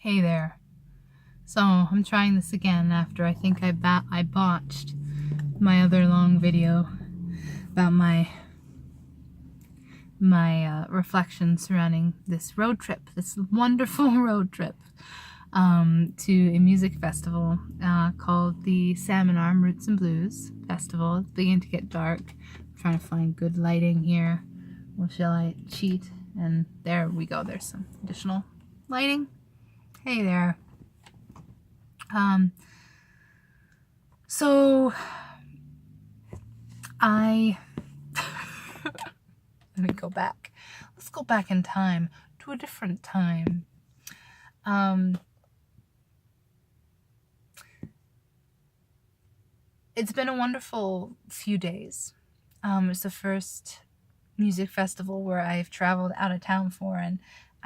Hey there. So I'm trying this again after I think I botched my other long video about my reflections surrounding this road trip, this wonderful road trip to a music festival called the Salmon Arm Roots and Blues Festival. It's beginning to get dark. I'm trying to find good lighting here. Well, shall I cheat? And there we go. There's some additional lighting. Hey there. So let me go back. Let's go back in time to a different time. It's been a wonderful few days. It's the first music festival where I've traveled out of town for, and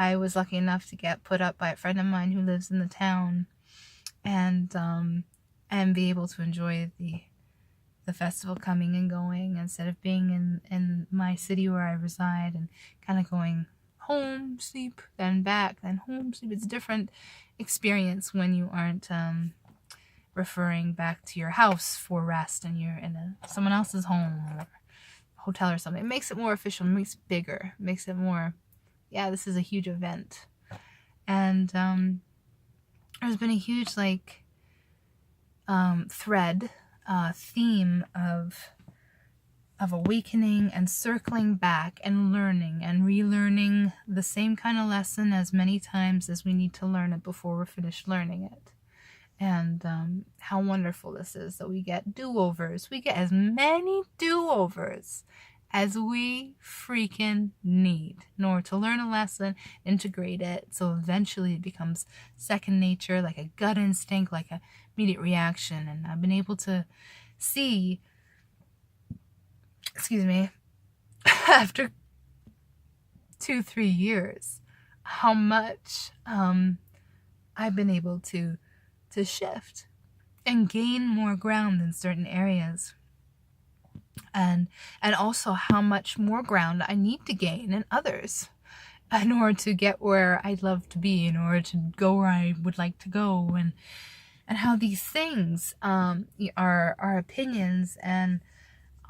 I was lucky enough to get put up by a friend of mine who lives in the town, and be able to enjoy the festival coming and going instead of being in my city where I reside and kind of going home, sleep, then back, then home, sleep. It's a different experience when you aren't referring back to your house for rest and you're in someone else's home or hotel or something. It makes it more official, it makes it bigger, it makes it more, yeah, this is a huge event. And there's been a huge theme of awakening and circling back and learning and relearning the same kind of lesson as many times as we need to learn it before we're finished learning it. And how wonderful this is that we get do-overs. We get as many do-overs as we freaking need in order to learn a lesson, integrate it, so eventually it becomes second nature, like a gut instinct, like an immediate reaction. And I've been able to see, after 2-3 years, how much I've been able to shift and gain more ground in certain areas. And also how much more ground I need to gain in others in order to get where I'd love to be, in order to go where I would like to go, and how these things, our opinions and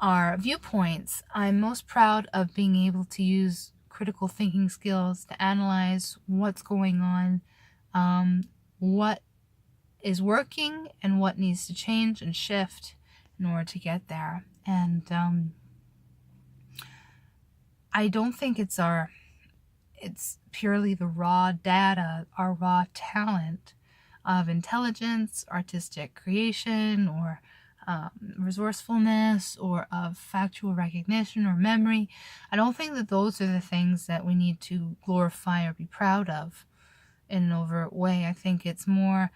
our viewpoints. I'm most proud of being able to use critical thinking skills to analyze what's going on, what is working and what needs to change and shift in order to get there. And I don't think it's purely the raw data, our raw talent of intelligence, artistic creation, or resourcefulness, or of factual recognition or memory. I don't think that those are the things that we need to glorify or be proud of in an overt way. I think it's more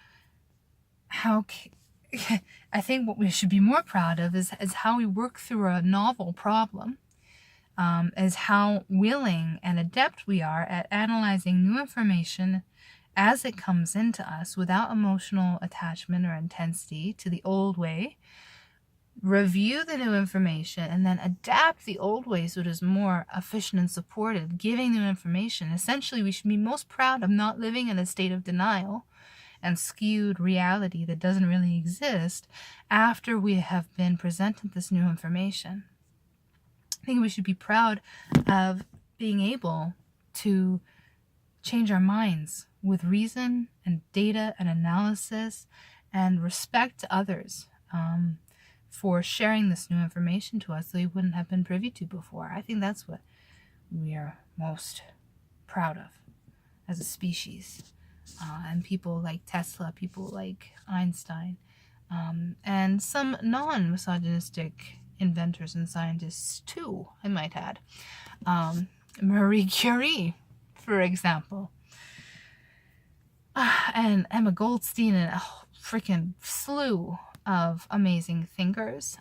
I think what we should be more proud of is how we work through a novel problem, is how willing and adept we are at analyzing new information as it comes into us without emotional attachment or intensity to the old way, review the new information, and then adapt the old way so it is more efficient and supported, giving new information. Essentially, we should be most proud of not living in a state of denial and skewed reality that doesn't really exist after we have been presented this new information. I think we should be proud of being able to change our minds with reason and data and analysis, and respect to others for sharing this new information to us that we wouldn't have been privy to before. I think that's what we are most proud of as a species. And people like Tesla, people like Einstein, and some non-misogynistic inventors and scientists too, I might add. Marie Curie, for example, and Emma Goldstein, and a freaking slew of amazing thinkers,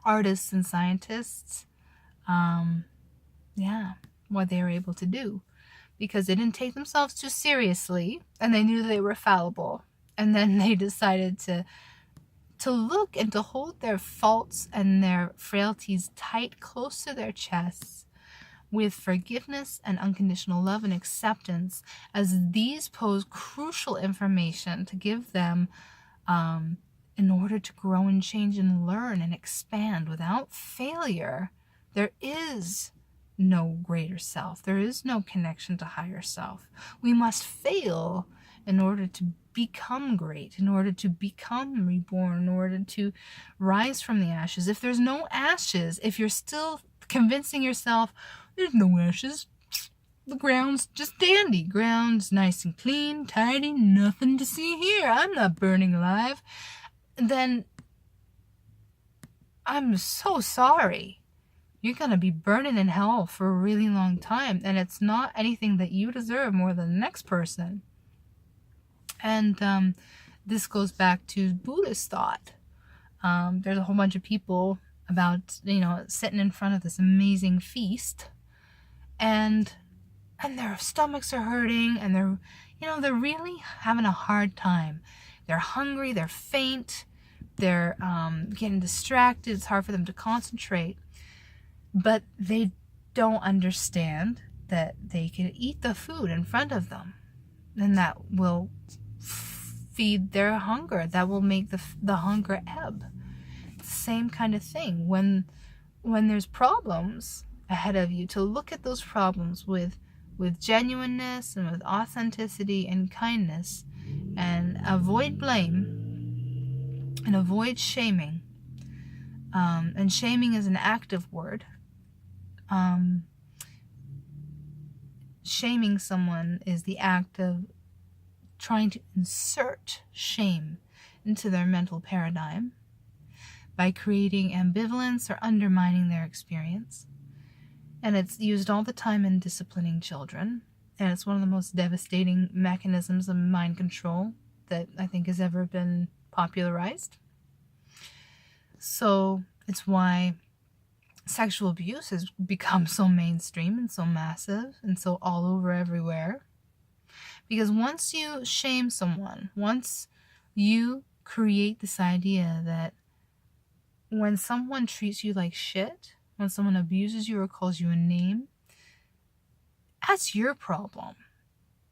artists and scientists. What they were able to do, because they didn't take themselves too seriously, and they knew they were fallible, and then they decided to look and to hold their faults and their frailties tight, close to their chests, with forgiveness and unconditional love and acceptance, as these pose crucial information to give them in order to grow and change and learn and expand. Without failure, there is no greater self. There is no connection to higher self. We must fail in order to become great, in order to become reborn, in order to rise from the ashes. If there's no ashes, if you're still convincing yourself there's no ashes, the ground's just dandy, ground's nice and clean, tidy, nothing to see here, I'm not burning alive, then I'm so sorry. You're going to be burning in hell for a really long time, and it's not anything that you deserve more than the next person. And this goes back to Buddhist thought. There's a whole bunch of people about, sitting in front of this amazing feast, and their stomachs are hurting, and they're really having a hard time. They're hungry, they're faint, they're getting distracted, it's hard for them to concentrate. But they don't understand that they can eat the food in front of them, and that will feed their hunger. That will make the hunger ebb. It's the same kind of thing. When there's problems ahead of you, to look at those problems with genuineness and with authenticity and kindness, and avoid blame and avoid shaming. And shaming is an active word. Shaming someone is the act of trying to insert shame into their mental paradigm by creating ambivalence or undermining their experience. And it's used all the time in disciplining children. And it's one of the most devastating mechanisms of mind control that I think has ever been popularized. So it's why sexual abuse has become so mainstream and so massive and so all over everywhere. Because once you shame someone, once you create this idea that when someone treats you like shit, when someone abuses you or calls you a name, that's your problem.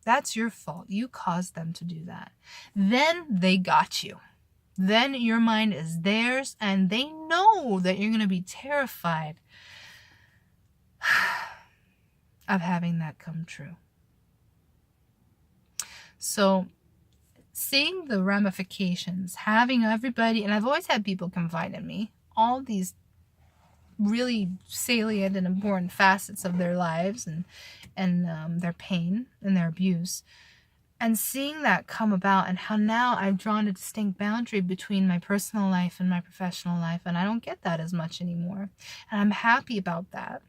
That's your fault. You caused them to do that. Then they got you. Then your mind is theirs, and they know that you're going to be terrified of having that come true. So seeing the ramifications, having everybody, and I've always had people confide in me, all these really salient and important facets of their lives and their pain and their abuse, and seeing that come about, and how now I've drawn a distinct boundary between my personal life and my professional life, and I don't get that as much anymore, and I'm happy about that.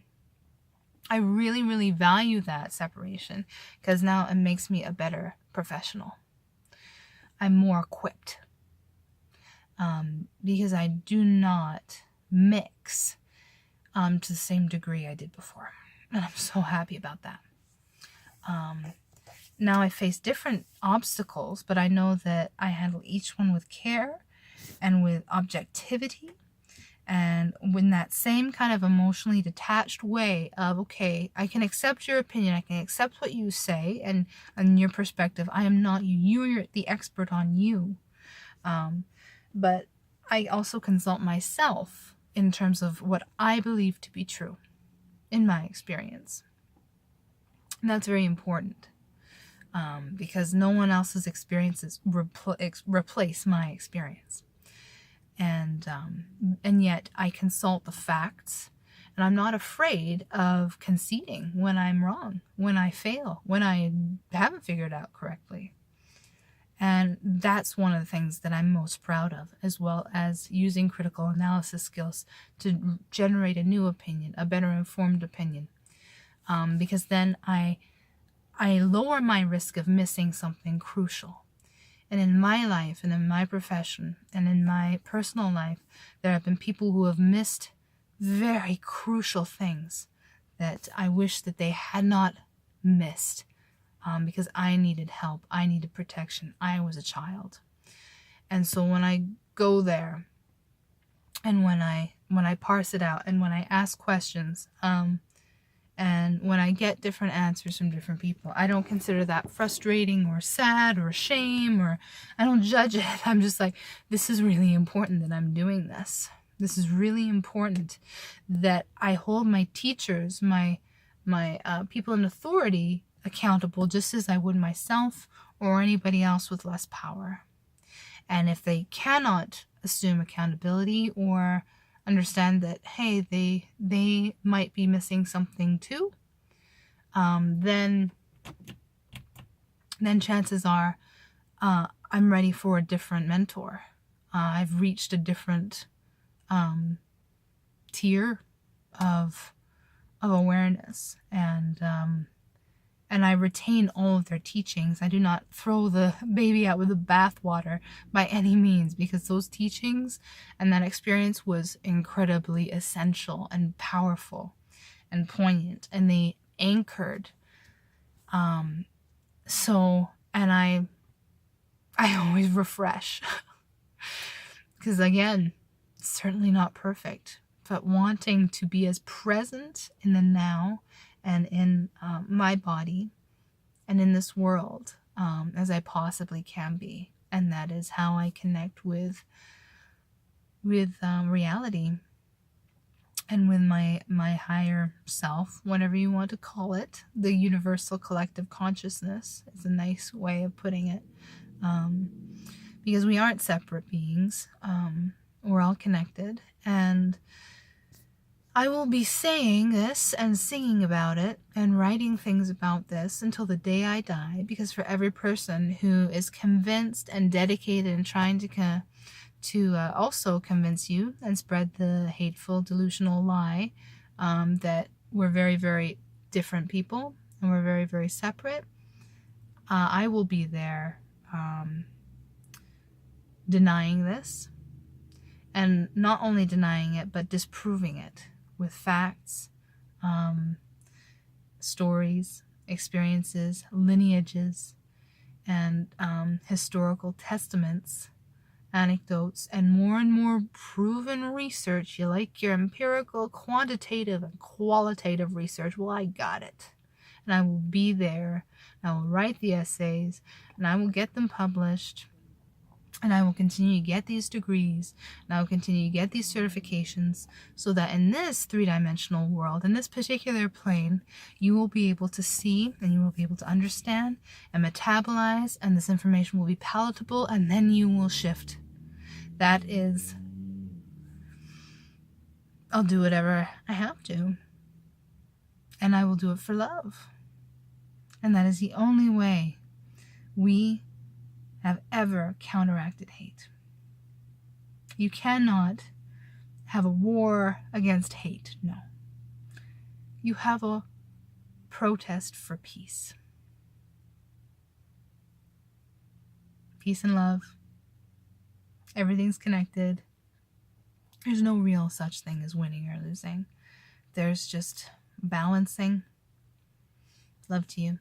I really, really value that separation, because now it makes me a better professional. I'm more equipped, because I do not mix to the same degree I did before, and I'm so happy about that. Now I face different obstacles, but I know that I handle each one with care and with objectivity, and in that same kind of emotionally detached way of, okay, I can accept your opinion, I can accept what you say, and your perspective. I am not you. You're the expert on you. But I also consult myself in terms of what I believe to be true in my experience. And that's very important. Because no one else's experiences replace my experience, and yet I consult the facts, and I'm not afraid of conceding when I'm wrong, when I fail, when I haven't figured out correctly, and that's one of the things that I'm most proud of, as well as using critical analysis skills to generate a new opinion, a better informed opinion, because then I lower my risk of missing something crucial. And in my life, and in my profession, and in my personal life, there have been people who have missed very crucial things that I wish that they had not missed, because I needed help, I needed protection, I was a child. And so when I go there, and when I parse it out, and when I ask questions, And when I get different answers from different people, I don't consider that frustrating or sad or shame, or I don't judge it. I'm just like, this is really important that I'm doing this. This is really important that I hold my teachers, my people in authority accountable, just as I would myself or anybody else with less power. And if they cannot assume accountability or understand that, hey, they might be missing something too, then chances are I'm ready for a different mentor. I've reached a different tier of awareness, and I retain all of their teachings. I do not throw the baby out with the bathwater by any means, because those teachings and that experience was incredibly essential and powerful and poignant, and they anchored. And I always refresh because, again, it's certainly not perfect, but wanting to be as present in the now and in my body and in this world as I possibly can be. And that is how I connect with reality and with my higher self, whatever you want to call it. The universal collective consciousness is a nice way of putting it, because we aren't separate beings. We're all connected, and I will be saying this and singing about it and writing things about this until the day I die, because for every person who is convinced and dedicated and trying to also convince you and spread the hateful, delusional lie that we're very, very different people and we're very, very separate, I will be there denying this, and not only denying it, but disproving it with facts, stories, experiences, lineages, and historical testaments, anecdotes, and more proven research. You like your empirical, quantitative, and qualitative research? Well, I got it. And I will be there. I will write the essays, and I will get them published. And I will continue to get these degrees, and I will continue to get these certifications, so that in this three-dimensional world, in this particular plane, you will be able to see, and you will be able to understand and metabolize, and this information will be palatable, and then you will shift. That is, I'll do whatever I have to, and I will do it for love. And that is the only way we have ever counteracted hate. You cannot have a war against hate, no. You have a protest for peace. Peace and love. Everything's connected. There's no real such thing as winning or losing. There's just balancing. Love to you.